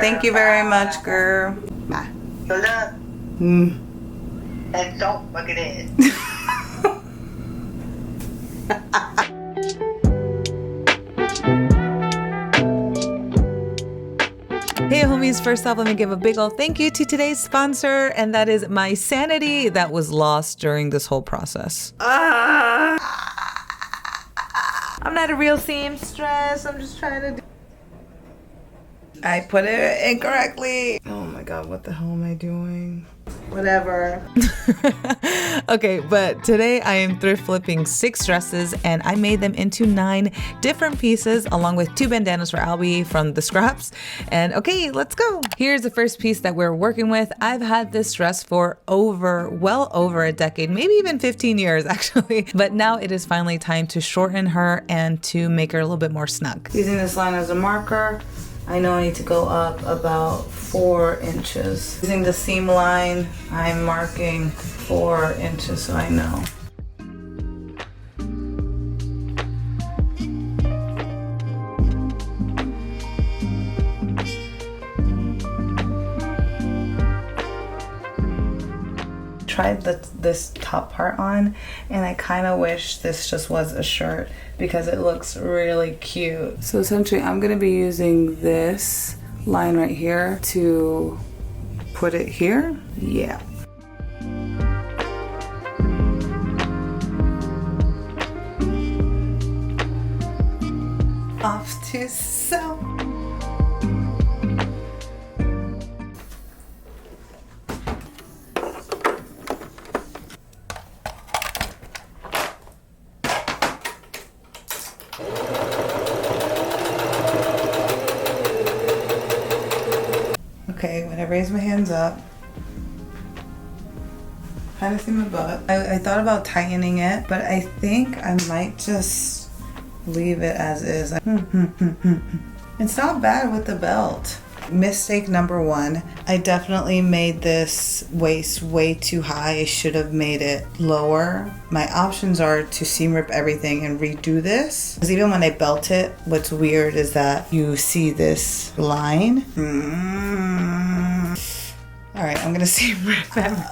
Thank you very much, girl. Bye. Good luck. And don't fuck it in. Hey homies, first off, let me give a big ol' thank you to today's sponsor, and that is my sanity that was lost during this whole process. I'm not a real seamstress, I'm just trying to do... I put it incorrectly. Oh my god, what the hell am I doing? Whatever. Okay, but today I am thrift flipping 6 dresses and I made them into 9 different pieces along with 2 bandanas for Albie from the scraps. And okay, let's go. Here's the first piece that we're working with. I've had this dress for well over a decade, maybe even 15 years actually. But now it is finally time to shorten her and to make her a little bit more snug. Using this line as a marker, I know I need to go up about 4 inches. Using the seam line, I'm marking 4 inches so I know. Tried this top part on and I kind of wish this just was a shirt because it looks really cute. So essentially I'm going to be using this line right here to put it here. Yeah. Off to sew. Okay, when I raise my hands up, kind of see my butt. I thought about tightening it, but I think I might just leave it as is. It's not bad with the belt. Mistake number 1, I definitely made this waist way too high. I should have made it lower. My options are to seam rip everything and redo this. Because even when I belt it, what's weird is that you see this line. All right, I'm gonna seam rip everything.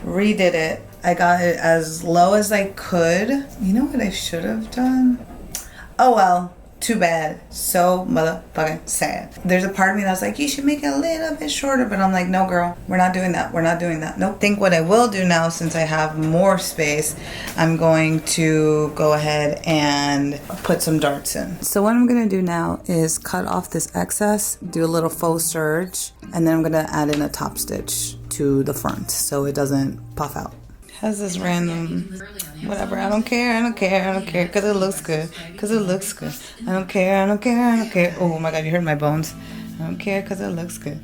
Redid it. I got it as low as I could. You know what I should have done? Oh well. Too bad. So motherfucking sad. There's a part of me that's like, you should make it a little bit shorter, but I'm like, no girl, we're not doing that. We're not doing that. Nope. I think what I will do now, since I have more space, I'm going to go ahead and put some darts in. So what I'm gonna do now is cut off this excess, do a little faux serge, and then I'm gonna add in a top stitch to the front so it doesn't puff out. Has this random whatever. I don't care, because it looks good. Because it looks good. I don't care. Oh my god, you heard my bones. I don't care because it looks good.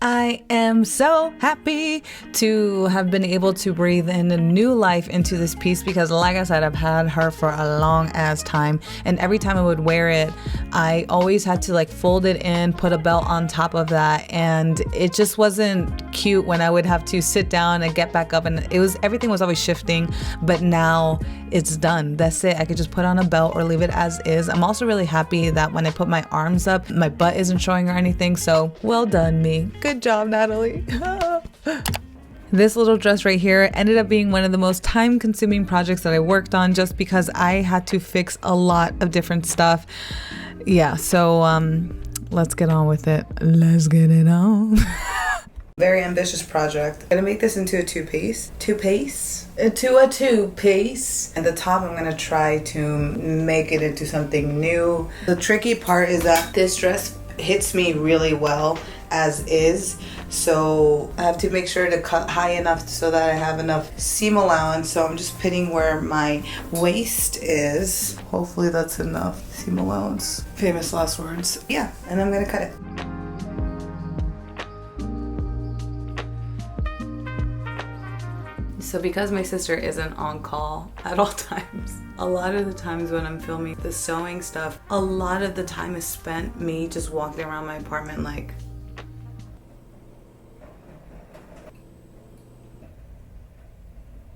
I am so happy to have been able to breathe in a new life into this piece because like I said, I've had her for a long ass time, and every time I would wear it, I always had to like fold it in, put a belt on top of that, and it just wasn't cute when I would have to sit down and get back up, and everything was always shifting. But now it's done. That's it. I could just put on a belt or leave it as is. I'm also really happy that when I put my arms up, my butt isn't showing or anything. So well done, me. Good job, Natalie. This little dress right here ended up being one of the most time-consuming projects that I worked on just because I had to fix a lot of different stuff. Yeah, so let's get on with it. Let's get it on. Very ambitious project. I'm gonna make this into a two-piece. And the top I'm gonna try to make it into something new. The tricky part is that this dress hits me really well as is, so I have to make sure to cut high enough so that I have enough seam allowance. So I'm just pitting where my waist is. Hopefully that's enough seam allowance. Famous last words. Yeah, and I'm gonna cut it. So because my sister isn't on call at all times, a lot of the times when I'm filming the sewing stuff, a lot of the time is spent me just walking around my apartment like,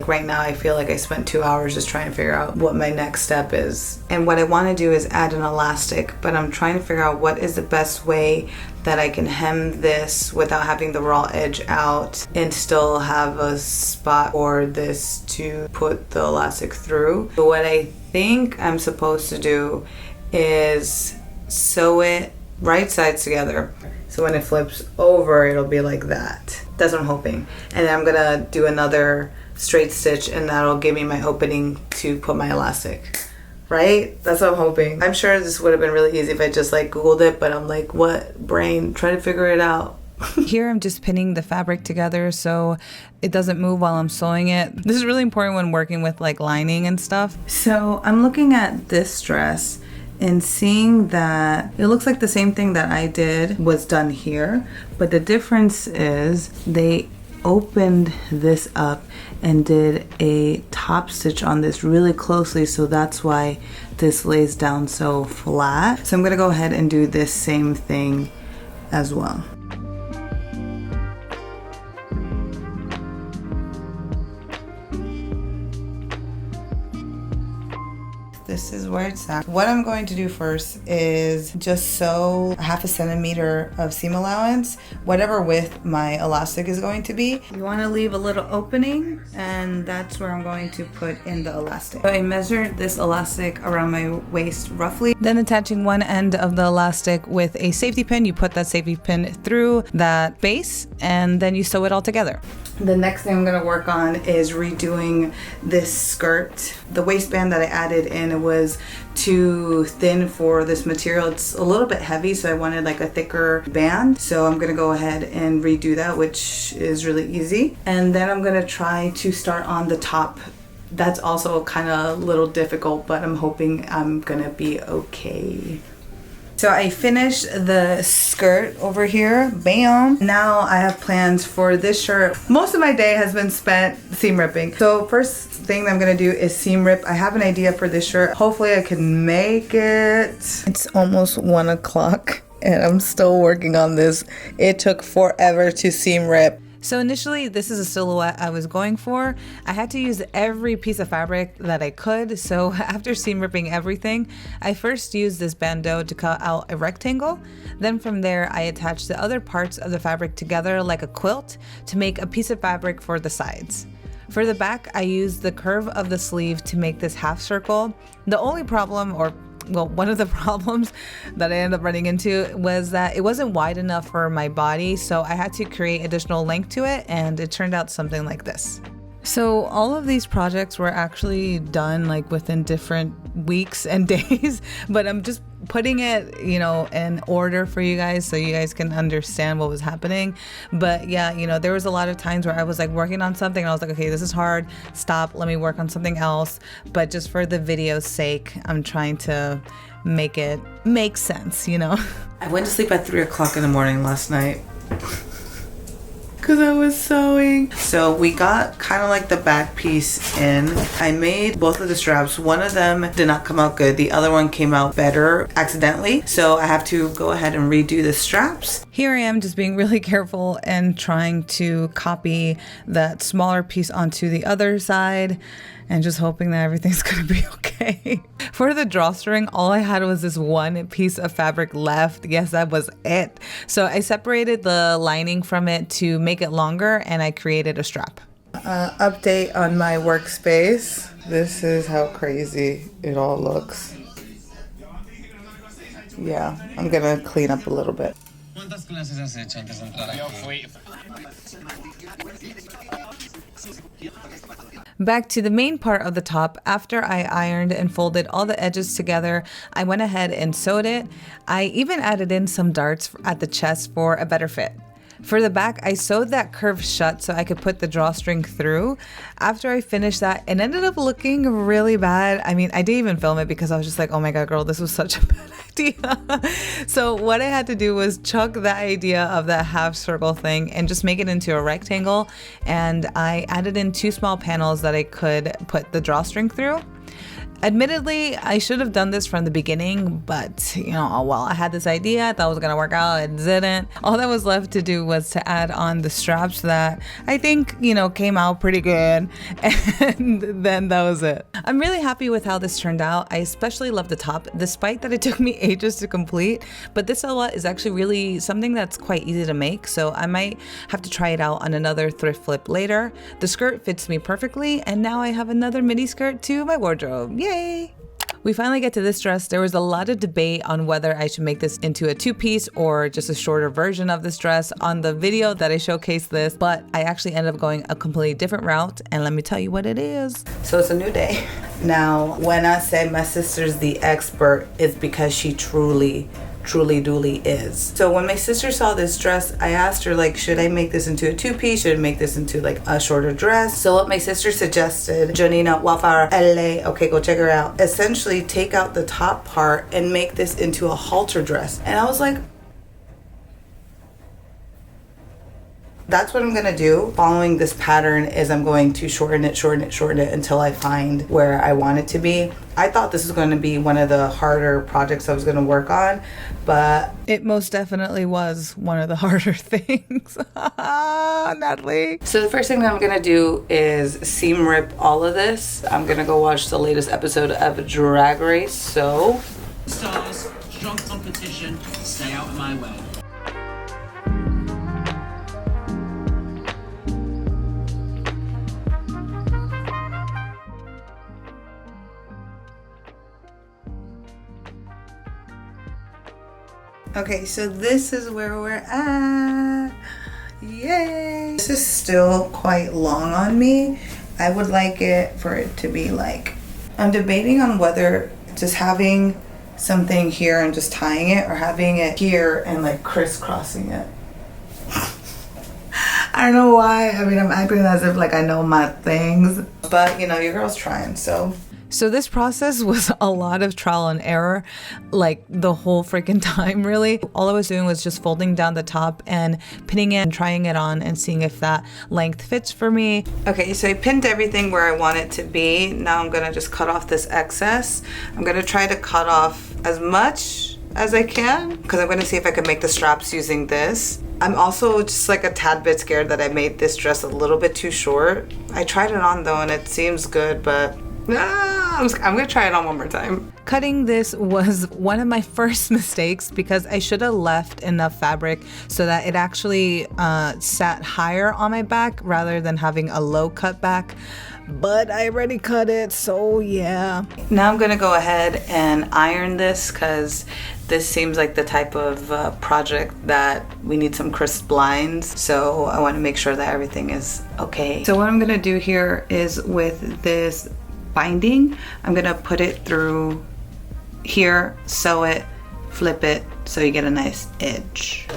like right now I feel like I spent 2 hours just trying to figure out what my next step is. And what I want to do is add an elastic, but I'm trying to figure out what is the best way that I can hem this without having the raw edge out and still have a spot for this to put the elastic through. So what I think I'm supposed to do is sew it right sides together. So when it flips over, it'll be like that. That's what I'm hoping. And then I'm gonna do another straight stitch and that'll give me my opening to put my elastic. Right? That's what I'm hoping. I'm sure this would have been really easy if I just like Googled it, but I'm like, what brain? Trying to figure it out. Here I'm just pinning the fabric together so it doesn't move while I'm sewing it. This is really important when working with like lining and stuff. So I'm looking at this dress and seeing that it looks like the same thing that I did was done here, but the difference is they opened this up and did a top stitch on this really closely, so that's why this lays down so flat. So I'm gonna go ahead and do this same thing as well. This is where it's at. What I'm going to do first is just sew 1/2 centimeter of seam allowance, whatever width my elastic is going to be. You want to leave a little opening, and that's where I'm going to put in the elastic. So I measured this elastic around my waist roughly. Then attaching one end of the elastic with a safety pin, you put that safety pin through that base, and then you sew it all together. The next thing I'm going to work on is redoing this skirt. The waistband that I added in was too thin for this material. It's a little bit heavy, so I wanted like a thicker band. So I'm going to go ahead and redo that, which is really easy. And then I'm going to try to start on the top. That's also kind of a little difficult, but I'm hoping I'm going to be okay. So I finished the skirt over here, bam. Now I have plans for this shirt. Most of my day has been spent seam ripping. So first thing that I'm gonna do is seam rip. I have an idea for this shirt. Hopefully I can make it. It's almost 1 o'clock and I'm still working on this. It took forever to seam rip. So initially, this is a silhouette I was going for. I had to use every piece of fabric that I could. So after seam ripping everything, I first used this bandeau to cut out a rectangle. Then from there, I attached the other parts of the fabric together like a quilt to make a piece of fabric for the sides. For the back, I used the curve of the sleeve to make this half circle. The only problem, or well, one of the problems that I ended up running into was that it wasn't wide enough for my body, so I had to create additional length to it, and it turned out something like this. So all of these projects were actually done like within different weeks and days, but I'm just putting it, you know, in order for you guys so you guys can understand what was happening. But yeah, you know, there was a lot of times where I was like working on something and I was like, okay, this is hard, stop, let me work on something else. But just for the video's sake, I'm trying to make it make sense, you know. I went to sleep at 3 o'clock in the morning last night because I was sewing. So we got kind of like the back piece in. I made both of the straps. One of them did not come out good. The other one came out better accidentally. So I have to go ahead and redo the straps. Here I am just being really careful and trying to copy that smaller piece onto the other side and just hoping that everything's gonna be okay. For the drawstring, all I had was this one piece of fabric left. Yes, that was it. So I separated the lining from it to make it longer and I created a strap. Update on my workspace. This is how crazy it all looks. Yeah, I'm gonna clean up a little bit. Back to the main part of the top. After I ironed and folded all the edges together, I went ahead and sewed it. I even added in some darts at the chest for a better fit. For the back, I sewed that curve shut so I could put the drawstring through. After I finished that, it ended up looking really bad. I mean, I didn't even film it because I was just like, oh my God, girl, this was such a bad idea. So what I had to do was chuck that idea of that half circle thing and just make it into a rectangle. And I added in 2 small panels that I could put the drawstring through. Admittedly, I should have done this from the beginning, but you know, oh well, I had this idea, I thought it was gonna work out, it didn't. All that was left to do was to add on the straps that I think, you know, came out pretty good, and then that was it. I'm really happy with how this turned out. I especially love the top, despite that it took me ages to complete, but this silhouette is actually really something that's quite easy to make, so I might have to try it out on another thrift flip later. The skirt fits me perfectly, and now I have another mini skirt to my wardrobe. Yay! We finally get to this dress. There was a lot of debate on whether I should make this into a two-piece or just a shorter version of this dress on the video that I showcased this, but I actually ended up going a completely different route, and let me tell you what it is. So it's a new day. Now, when I say my sister's the expert, it's because she truly duly is. So when my sister saw this dress, I asked her, like, should I make this into a two-piece? Should I make this into like a shorter dress? So what my sister suggested, Janina Wafar LA, okay, go check her out, essentially take out the top part and make this into a halter dress. And I was like, that's what I'm gonna do. Following this pattern is I'm going to shorten it until I find where I want it to be. I thought this was gonna be one of the harder projects I was gonna work on, but it most definitely was one of the harder things. Natalie. So the first thing that I'm gonna do is seam rip all of this. I'm gonna go watch the latest episode of Drag Race, so. Stars, strong competition, stay out of my way. Okay, so this is where we're at. Yay! This is still quite long on me. I would like it for it to be like, I'm debating on whether just having something here and just tying it, or having it here and like crisscrossing it. I don't know why. I mean, I'm acting as if like I know my things, but you know, your girl's trying, so. So this process was a lot of trial and error, like the whole freaking time, really. All I was doing was just folding down the top and pinning it and trying it on and seeing if that length fits for me. Okay, so I pinned everything where I want it to be. Now I'm gonna just cut off this excess. I'm gonna try to cut off as much as I can, because I'm gonna see if I can make the straps using this. I'm also just like a tad bit scared that I made this dress a little bit too short. I tried it on though and it seems good, but I'm gonna try it on one more time. Cutting this was one of my first mistakes because I should have left enough fabric so that it actually sat higher on my back rather than having a low cut back. But I already cut it, so yeah. Now I'm gonna go ahead and iron this because this seems like the type of project that we need some crisp lines. So I want to make sure that everything is okay. So what I'm gonna do here is with this binding, I'm gonna put it through here, sew it, flip it, so you get a nice edge.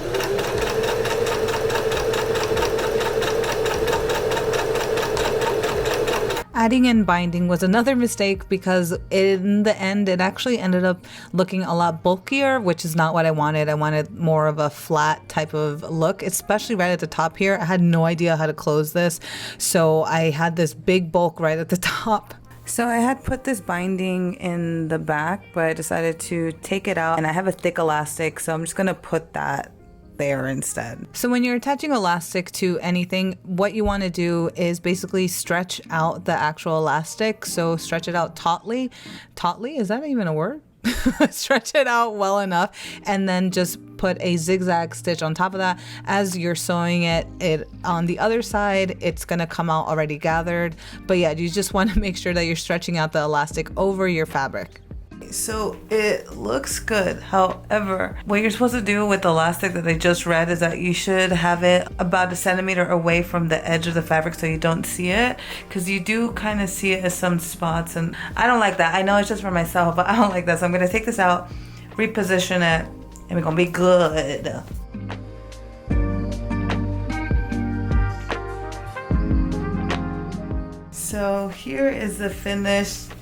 Adding in binding was another mistake because in the end it actually ended up looking a lot bulkier, which is not what I wanted. I wanted more of a flat type of look, especially right at the top here. I had no idea how to close this, so I had this big bulk right at the top. So I had put this binding in the back, but I decided to take it out, and I have a thick elastic, so I'm just gonna put that there instead. So when you're attaching elastic to anything, what you want to do is basically stretch out the actual elastic. So stretch it out tautly. Tautly? Is that even a word? Stretch it out well enough, and then just put a zigzag stitch on top of that. As you're sewing it on the other side, it's gonna come out already gathered. But yeah, you just want to make sure that you're stretching out the elastic over your fabric. So it looks good. However, what you're supposed to do with the elastic that I just read is that you should have it about 1 centimeter away from the edge of the fabric so you don't see it, because you do kind of see it as some spots, and I don't like that. I know it's just for myself, but I don't like that. So I'm gonna take this out, reposition it, and we're gonna be good. So here is the finished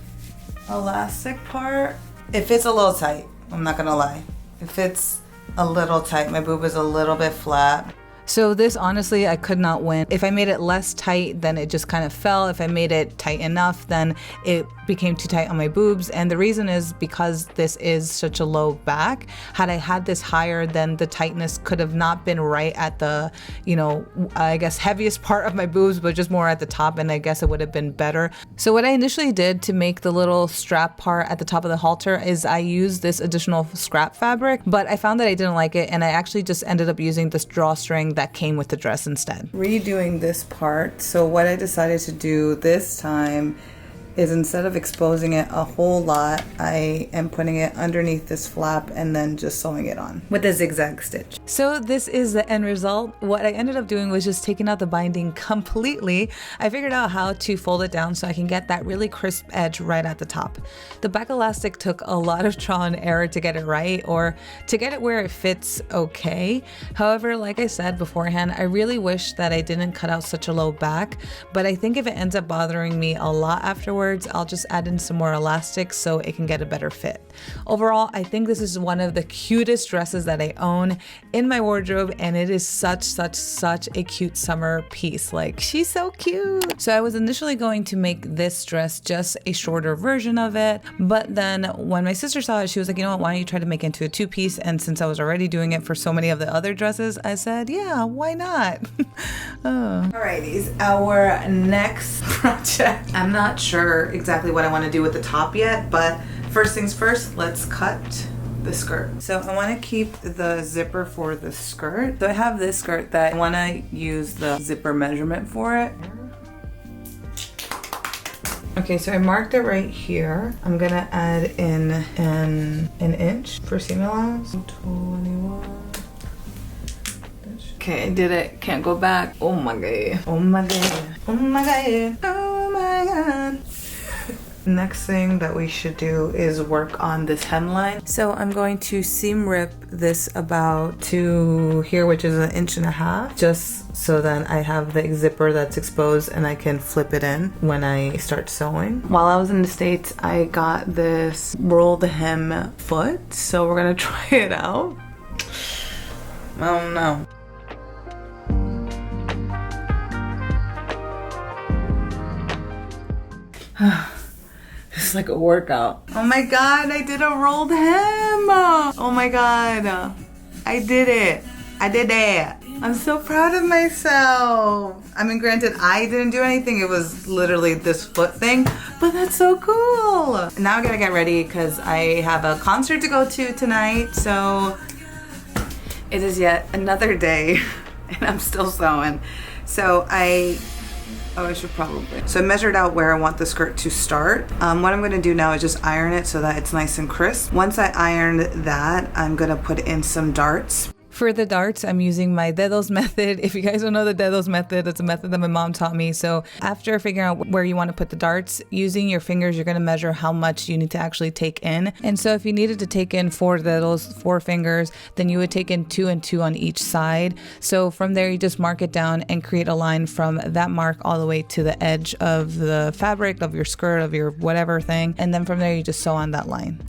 elastic part. It fits a little tight, I'm not gonna lie. It fits a little tight. My boob is a little bit flat. So this, honestly, I could not win. If I made it less tight, then it just kind of fell. If I made it tight enough, then it became too tight on my boobs. And the reason is because this is such a low back. Had I had this higher, then the tightness could have not been right at the, you know, I guess heaviest part of my boobs, but just more at the top, and I guess it would have been better. So what I initially did to make the little strap part at the top of the halter is I used this additional scrap fabric, but I found that I didn't like it, and I actually just ended up using this drawstring that came with the dress instead. Redoing this part. So what I decided to do this time is instead of exposing it a whole lot, I am putting it underneath this flap and then just sewing it on with a zigzag stitch. So this is the end result. What I ended up doing was just taking out the binding completely. I figured out how to fold it down so I can get that really crisp edge right at the top. The back elastic took a lot of trial and error to get it right, or to get it where it fits okay. However, like I said beforehand, I really wish that I didn't cut out such a low back, but I think if it ends up bothering me a lot afterwards, I'll just add in some more elastic so it can get a better fit. Overall, I think this is one of the cutest dresses that I own in my wardrobe, and it is such a cute summer piece. Like, she's so cute. So I was initially going to make this dress just a shorter version of it, but then when my sister saw it, she was like, you know what, why don't you try to make it into a two-piece? And since I was already doing it for so many of the other dresses, I said, yeah, why not? Alrighties, our next project. I'm not sure exactly what I want to do with the top yet, but first things first, let's cut the skirt. So I want to keep the zipper for the skirt. So I have this skirt that I want to use the zipper measurement for it. Okay, so I marked it right here. I'm gonna add in an inch for seam allowance. 21. Okay, I did it. Can't go back. Oh my god. Oh my god. Oh my god. Oh my god. Next thing that we should do is work on this hemline. So I'm going to seam rip this about to here, which is 1.5 inches, just so then I have the zipper that's exposed and I can flip it in when I start sewing. While I was in the States, I got this rolled hem foot, so we're gonna try it out. Oh no. It's like a workout. Oh my god, I did a rolled hem. Oh my god, I did it. I did it. I'm so proud of myself. I mean, granted, I didn't do anything. It was literally this foot thing, but that's so cool. Now I gotta get ready because I have a concert to go to tonight. So it is yet another day and I'm still sewing. So I should probably. So I measured out where I want the skirt to start. What I'm gonna do now is just iron it so that it's nice and crisp. Once I ironed that, I'm gonna put in some darts. For the darts, I'm using my dedos method. If you guys don't know the dedos method, it's a method that my mom taught me. So after figuring out where you want to put the darts, using your fingers, you're going to measure how much you need to actually take in. And so if you needed to take in 4 dedos, 4 fingers, then you would take in 2 and 2 on each side. So from there, you just mark it down and create a line from that mark all the way to the edge of the fabric, of your skirt, of your whatever thing. And then from there, you just sew on that line.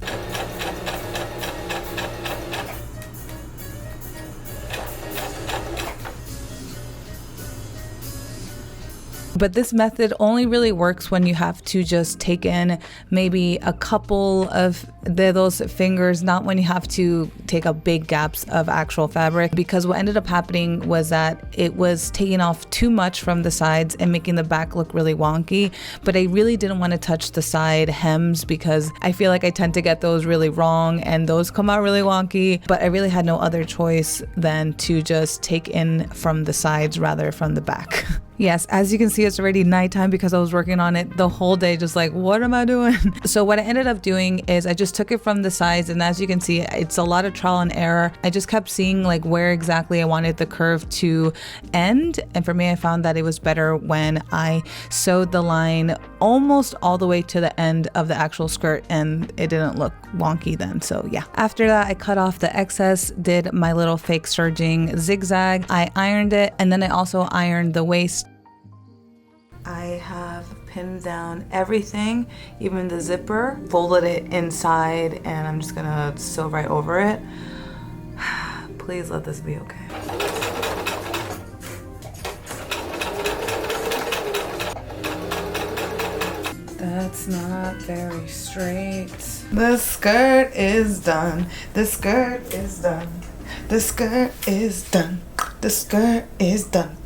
But this method only really works when you have to just take in maybe a couple of those fingers, not when you have to take up big gaps of actual fabric, because what ended up happening was that it was taking off too much from the sides and making the back look really wonky. But I really didn't want to touch the side hems because I feel like I tend to get those really wrong and those come out really wonky. But I really had no other choice than to just take in from the sides rather from the back. Yes, as you can see, it's already nighttime because I was working on it the whole day, just like, what am I doing? So what I ended up doing is I just took it from the sides, and as you can see, it's a lot of trial and error. I just kept seeing like where exactly I wanted the curve to end. And for me, I found that it was better when I sewed the line almost all the way to the end of the actual skirt, and it didn't look wonky then. So yeah. After that, I cut off the excess, did my little fake serging zigzag. I ironed it, and then I also ironed the waist. I have pinned down everything, even the zipper, folded it inside, and I'm just gonna sew right over it. Please let this be okay. That's not very straight. The skirt is done. The skirt is done. The skirt is done. The skirt is done.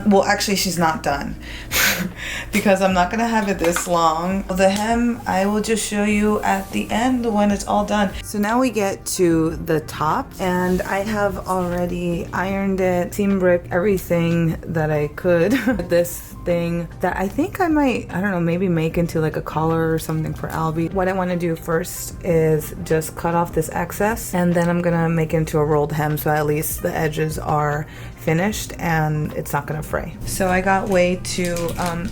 Well, actually, she's not done because I'm not gonna have it this long. The hem, I will just show you at the end when it's all done. So now we get to the top, and I have already ironed it, seam ripped everything that I could. This thing that I think I might, I don't know, maybe make into like a collar or something for Albie. What I want to do first is just cut off this excess, and then I'm gonna make it into a rolled hem so at least the edges are finished and it's not gonna fray. So I got way too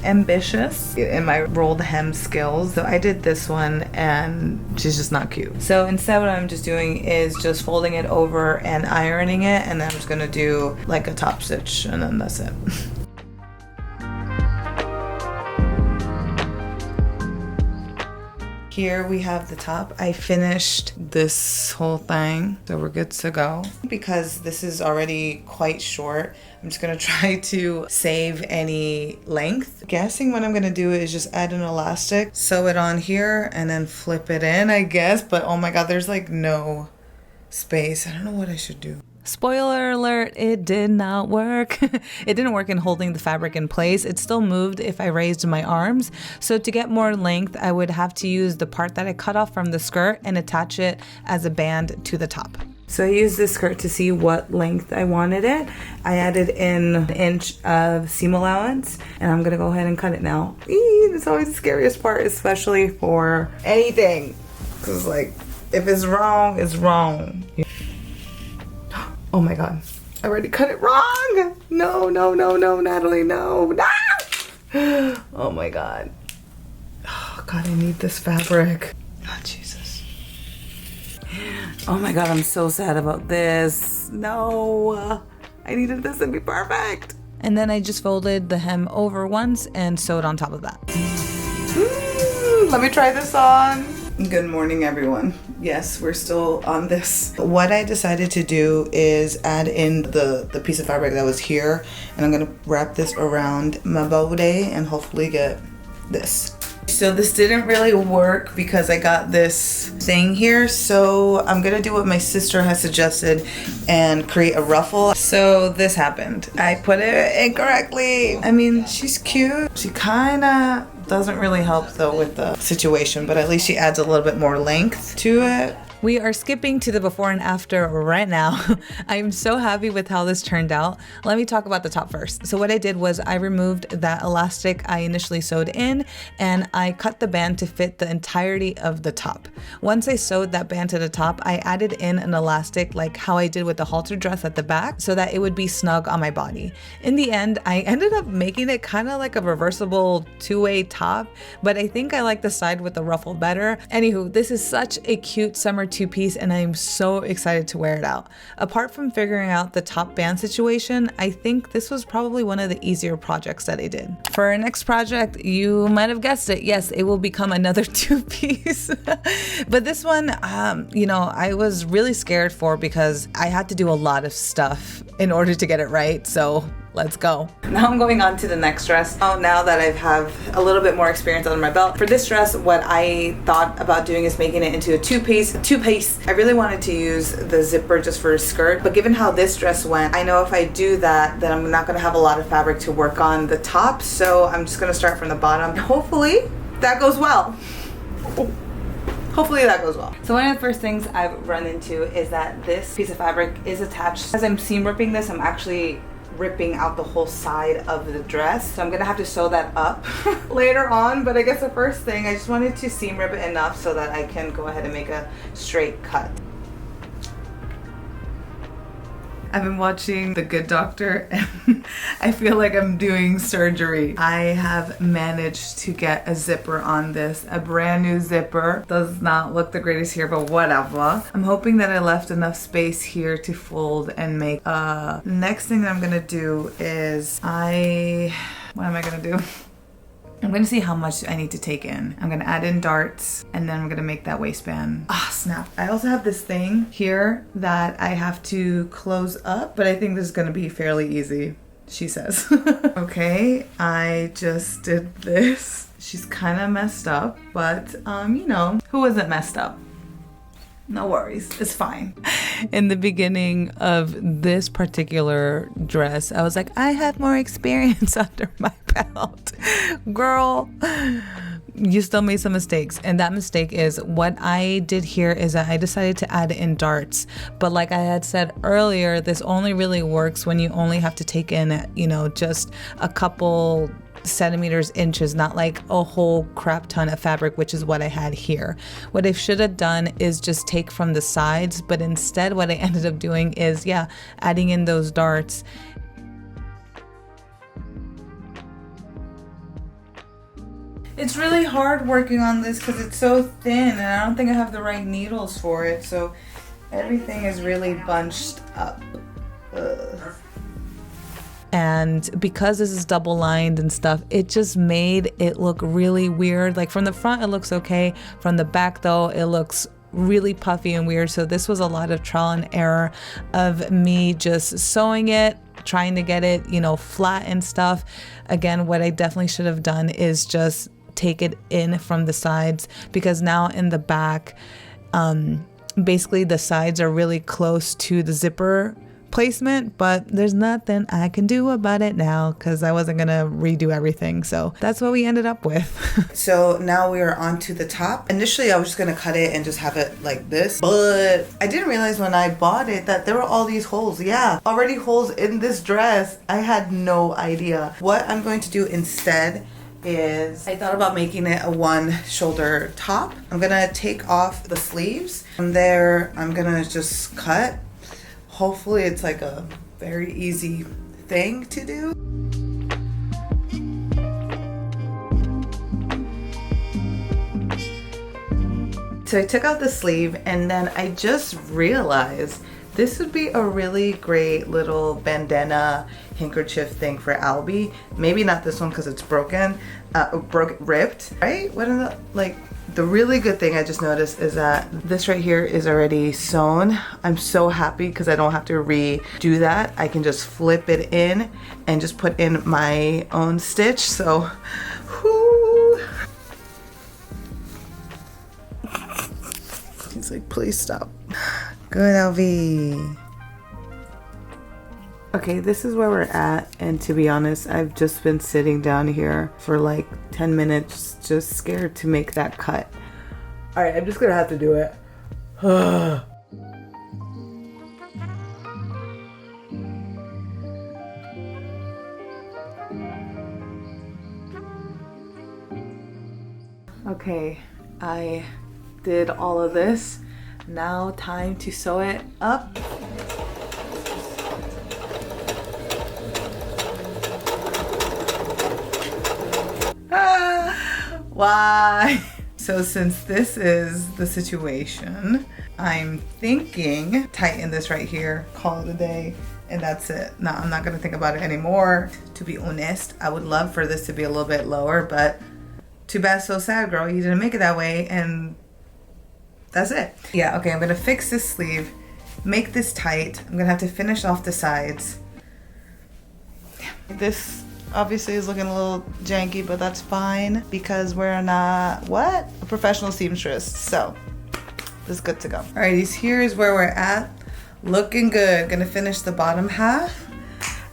ambitious in my rolled hem skills. So I did this one and she's just not cute. So instead what I'm just doing is just folding it over and ironing it, and then I'm just gonna do like a top stitch and then that's it. Here we have the top. I finished this whole thing, so we're good to go. Because this is already quite short, I'm just gonna try to save any length. Guessing what I'm gonna do is just add an elastic, sew it on here, and then flip it in, I guess. But oh my god, there's like no space. I don't know what I should do. Spoiler alert, it did not work. It didn't work in holding the fabric in place. It still moved if I raised my arms. So to get more length, I would have to use the part that I cut off from the skirt and attach it as a band to the top. So I used this skirt to see what length I wanted it. I added in an inch of seam allowance, and I'm gonna go ahead and cut it now. It's always the scariest part, especially for anything. Cause like, if it's wrong, it's wrong. Oh my god, I already cut it wrong. No, no, no, no, Natalie, no. Ah! Oh my god. Oh god, I need this fabric. Oh Jesus. Oh my god, I'm so sad about this. No, I needed this to be perfect. And then I just folded the hem over once and sewed on top of that. Let me try this on. Good morning, everyone. Yes, we're still on this. What I decided to do is add in the piece of fabric that was here, and I'm gonna wrap this around my bode and hopefully get this. So this didn't really work because I got this thing here, so I'm gonna do what my sister has suggested and create a ruffle. So this happened. I put it incorrectly. I mean, she's cute. She kinda doesn't really help though with the situation, but at least she adds a little bit more length to it. We are skipping to the before and after right now. I'm so happy with how this turned out. Let me talk about the top first. So what I did was I removed that elastic I initially sewed in, and I cut the band to fit the entirety of the top. Once I sewed that band to the top, I added in an elastic like how I did with the halter dress at the back so that it would be snug on my body. In the end, I ended up making it kind of like a reversible two-way top, but I think I like the side with the ruffle better. Anywho, this is such a cute summer two-piece and I'm so excited to wear it out. Apart from figuring out the top band situation, I think this was probably one of the easier projects that I did. For our next project, you might have guessed it, yes, it will become another two-piece. But this one, you know, I was really scared for because I had to do a lot of stuff in order to get it right, so let's go. Now I'm going on to the next dress. Now that I have a little bit more experience under my belt. For this dress, what I thought about doing is making it into a two-piece. I really wanted to use the zipper just for a skirt, but given how this dress went, I know if I do that, then I'm not gonna have a lot of fabric to work on the top, so I'm just gonna start from the bottom. Hopefully that goes well. Hopefully that goes well. So one of the first things I've run into is that this piece of fabric is attached. As I'm seam ripping this, I'm actually ripping out the whole side of the dress, so I'm gonna have to sew that up later on, but I guess the first thing, I just wanted to seam rip it enough so that I can go ahead and make a straight cut. I've been watching The Good Doctor and I feel like I'm doing surgery. I have managed to get a zipper on this, a brand new zipper. Does not look the greatest here, but whatever. I'm hoping that I left enough space here to fold and make. Next thing that I'm gonna do is what am I gonna do? I'm gonna see how much I need to take in. I'm gonna add in darts and then I'm gonna make that waistband. Ah, snap. I also have this thing here that I have to close up, but I think this is gonna be fairly easy, she says. Okay, I just did this. She's kind of messed up, but you know, who isn't messed up? No worries, it's fine. In the beginning of this particular dress, I was like, I have more experience under my belt. Girl, you still made some mistakes. And that mistake is what I did here is that I decided to add in darts. But like I had said earlier, this only really works when you only have to take in, you know, just a couple centimeters, inches, not like a whole crap ton of fabric, which is what I had here. What I should have done is just take from the sides, but instead what I ended up doing is, yeah, adding in those darts. It's really hard working on this because it's so thin and I don't think I have the right needles for it, so everything is really bunched up. Ugh. And because this is double lined and stuff, it just made it look really weird. Like from the front, it looks okay. From the back though, it looks really puffy and weird. So this was a lot of trial and error of me just sewing it, trying to get it, you know, flat and stuff. Again, what I definitely should have done is just take it in from the sides, because now in the back, basically the sides are really close to the zipper placement, but there's nothing I can do about it now because I wasn't gonna redo everything. So that's what we ended up with. So now we are on to the top. Initially I was just gonna cut it and just have it like this, but I didn't realize when I bought it that there were all these holes. Yeah, already holes in this dress. I had no idea. What I'm going to do instead is I thought about making it a one shoulder top. I'm gonna take off the sleeves. From there I'm gonna just cut. Hopefully it's like a very easy thing to do. So I took out the sleeve and then I just realized this would be a really great little bandana handkerchief thing for Albie. Maybe not this one because it's broken, ripped, right? What are the really good thing I just noticed is that this right here is already sewn. I'm so happy because I don't have to redo that. I can just flip it in and just put in my own stitch. So, whoo. He's like, please stop. Good, Albie. Okay, this is where we're at, and to be honest, I've just been sitting down here for like 10 minutes just scared to make that cut. Alright, I'm just gonna have to do it. Okay, I did all of this. Now time to sew it up. Why? So since this is the situation, I'm thinking tighten this right here, call it a day, and that's it. No, I'm not gonna think about it anymore. To be honest, I would love for this to be a little bit lower, but too bad, so sad, girl. You didn't make it that way, and that's it. Yeah, okay, I'm gonna fix this sleeve, make this tight. I'm gonna have to finish off the sides. This obviously is looking a little janky, but that's fine because we're not, a professional seamstress. So this is good to go. Alrighty, here's where we're at. Looking good. Gonna finish the bottom half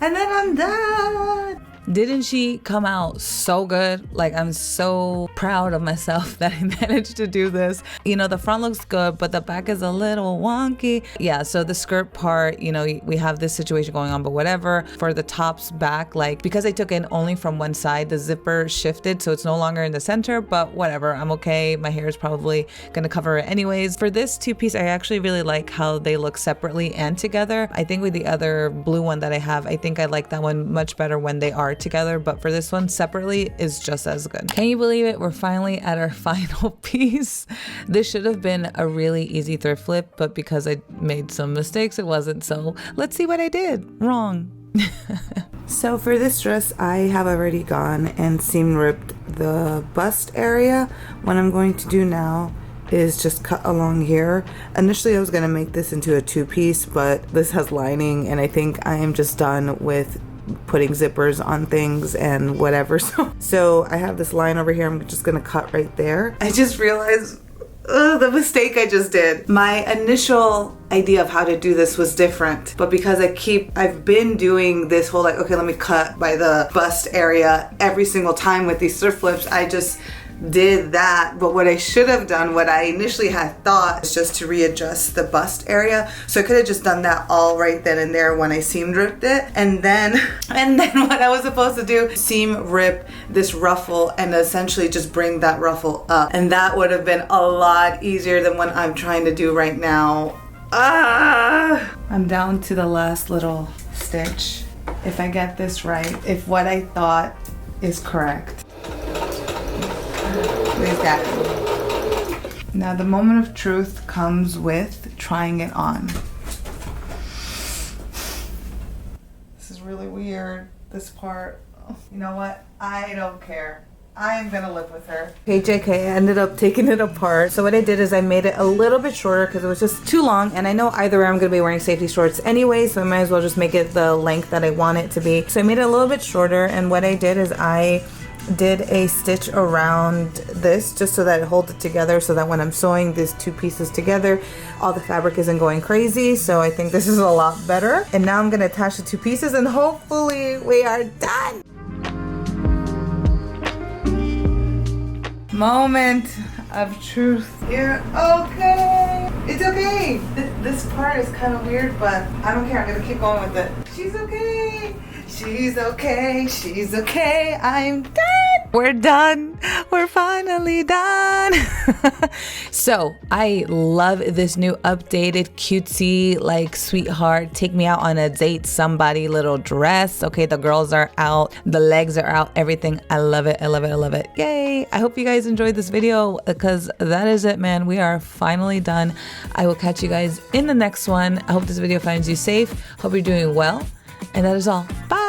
and then I'm done. Didn't she come out so good? Like, I'm so proud of myself that I managed to do this. You know, the front looks good, but the back is a little wonky. Yeah, so the skirt part, you know, we have this situation going on, but whatever. For the top's back, like, because I took in only from one side, the zipper shifted, so it's no longer in the center, but whatever, I'm okay. My hair is probably gonna cover it anyways. For this two-piece, I actually really like how they look separately and together. I think with the other blue one that I have, I think I like that one much better when they are together, but for this one separately is just as good. Can you believe it? We're finally at our final piece. This should have been a really easy thrift flip, but because I made some mistakes, it wasn't. So let's see what I did wrong. So for this dress, I have already gone and seam ripped the bust area. What I'm going to do now is just cut along here. Initially I was going to make this into a two-piece, but this has lining and I think I am just done with putting zippers on things and whatever. So I have this line over here. I'm just gonna cut right there. I just realized the mistake I just did. My initial idea of how to do this was different, but because I've been doing this whole like, okay, let me cut by the bust area every single time with these thrift flips, I just did that. But what I should have done, what I initially had thought, is just to readjust the bust area. So I could have just done that all right then and there when I seam ripped it, and then what I was supposed to do, seam rip this ruffle and essentially just bring that ruffle up, and that would have been a lot easier than what I'm trying to do right now. I'm down to the last little stitch. If I get this right, if what I thought is correct. Please, Daddy. Now the moment of truth comes with trying it on. This is really weird, this part. You know what? I don't care. I'm gonna live with her. Okay, JK, I ended up taking it apart. So what I did is I made it a little bit shorter because it was just too long, and I know either way I'm gonna be wearing safety shorts anyway, so I might as well just make it the length that I want it to be. So I made it a little bit shorter, and what I did is I did a stitch around this just so that it holds it together, so that when I'm sewing these two pieces together, all the fabric isn't going crazy. So I think this is a lot better. And now I'm gonna attach the two pieces and hopefully we are done. Moment of truth. You're okay. It's okay. This part is kind of weird, but I don't care. I'm gonna keep going with it. She's okay. She's okay. She's okay. I'm done. We're done. We're finally done. So I love this new updated cutesy, like sweetheart, take me out on a date somebody little dress. Okay, the girls are out, the legs are out, everything. I love it. I love it. I love it. Yay. I hope you guys enjoyed this video, because that is it, man. We are finally done. I will catch you guys in the next one. I hope this video finds you safe. Hope you're doing well. And that is all. Bye.